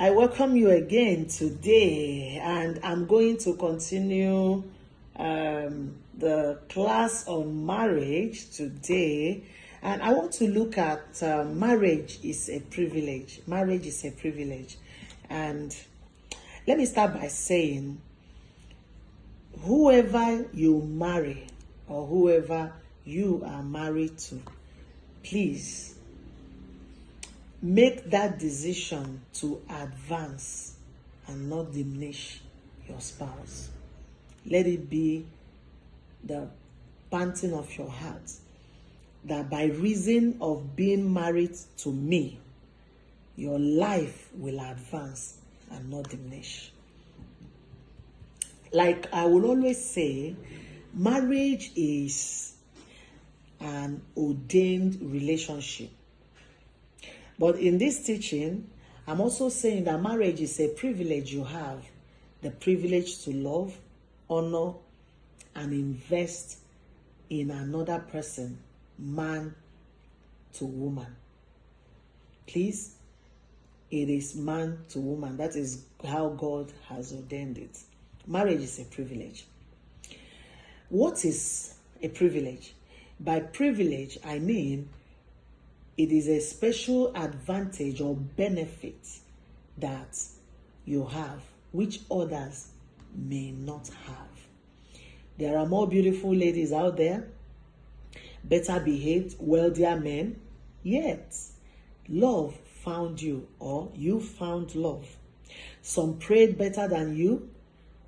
I welcome you again today, and I'm going to continue the class on marriage today. And I want to look at marriage is a privilege. Marriage is a privilege. And let me start by saying, whoever you marry or whoever you are married to, please make that decision to advance and not diminish your spouse. Let it be the panting of your heart that by reason of being married to me, your life will advance and not diminish. Like I will always say, marriage is an ordained relationship. But in this teaching, I'm also saying that marriage is a privilege you have. The privilege to love, honor, and invest in another person, man to woman. Please, it is man to woman. That is how God has ordained it. Marriage is a privilege. What is a privilege? By privilege, I mean it is a special advantage or benefit that you have, which others may not have. There are more beautiful ladies out there, better behaved, wealthier men, yet love found you, or you found love. Some prayed better than you,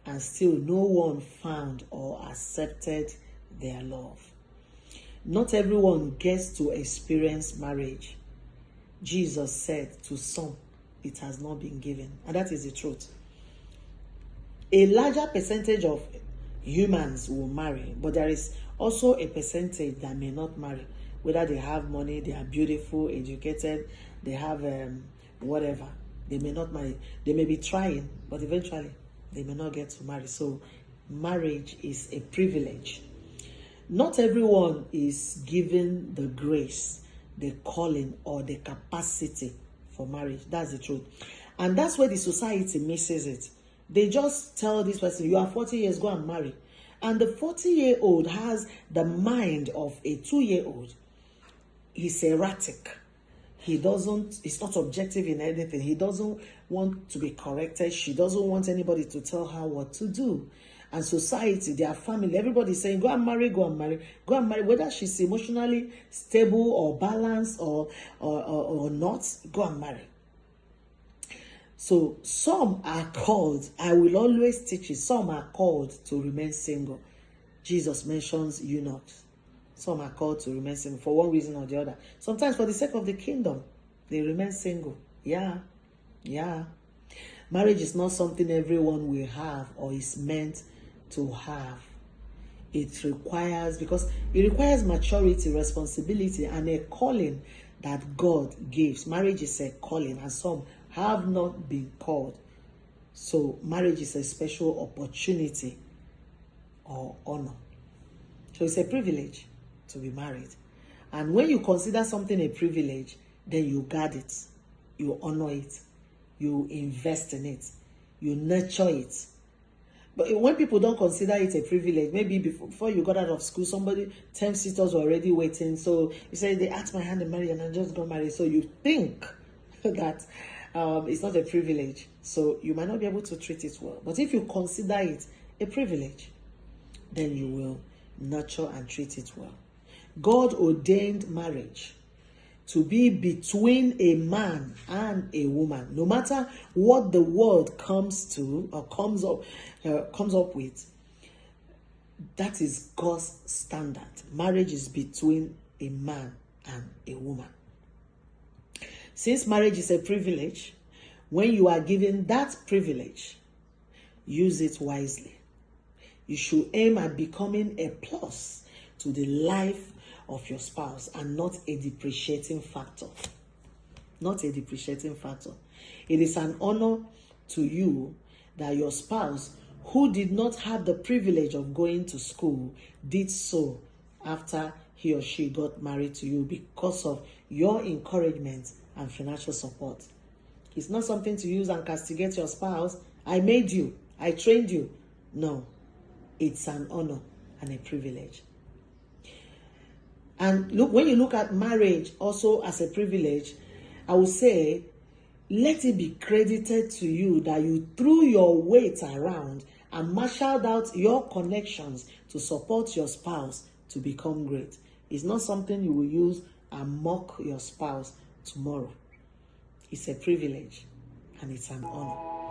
and still no one found or accepted their love. Not everyone gets to experience marriage. Jesus said to some, it has not been given. And that is the truth. A larger percentage of humans will marry, but there is also a percentage that may not marry. Whether they have money, they are beautiful, educated, they have whatever. They may not marry. They may be trying, but eventually they may not get to marry. So marriage is a privilege. Not everyone is given the grace, the calling, or the capacity for marriage. That's the truth. And that's where the society misses it. They just tell this person, you are 40 years, go and marry. And the 40-year-old has the mind of a 2-year-old. He's erratic. He's not objective in anything. He doesn't want to be corrected. She doesn't want anybody to tell her what to do. And society, their family, everybody's saying, go and marry, go and marry, go and marry. Whether she's emotionally stable or balanced or not, go and marry. So some are called, I will always teach it, some are called to remain single. Jesus mentions eunuchs. Some are called to remain single for one reason or the other. Sometimes for the sake of the kingdom, they remain single. Yeah. Marriage is not something everyone will have or is meant to have. It requires maturity, responsibility, and a calling that God gives. Marriage is a calling, and some have not been called. So marriage is a special opportunity or honor. So it's a privilege to be married. And when you consider something a privilege, then you guard it, you honor it, you invest in it, you nurture it. But when people don't consider it a privilege, maybe before you got out of school, 10 sisters were already waiting. So you say, they asked my hand in marriage and I just got married. So you think that it's not a privilege. So you might not be able to treat it well. But if you consider it a privilege, then you will nurture and treat it well. God ordained marriage to be between a man and a woman. No matter what the world comes to or comes up with, that is God's standard. Marriage is between a man and a woman. Since marriage is a privilege, when you are given that privilege, use it wisely. You should aim at becoming a plus to the life of your spouse and not a depreciating factor. Not a depreciating factor. It is an honor to you that your spouse, who did not have the privilege of going to school, did so after he or she got married to you because of your encouragement and financial support. It's not something to use and castigate your spouse. I made you. I trained you. No. It's an honor and a privilege. And look, when you look at marriage also as a privilege, I would say, let it be credited to you that you threw your weight around and marshaled out your connections to support your spouse to become great. It's not something you will use and mock your spouse tomorrow. It's a privilege and it's an honor.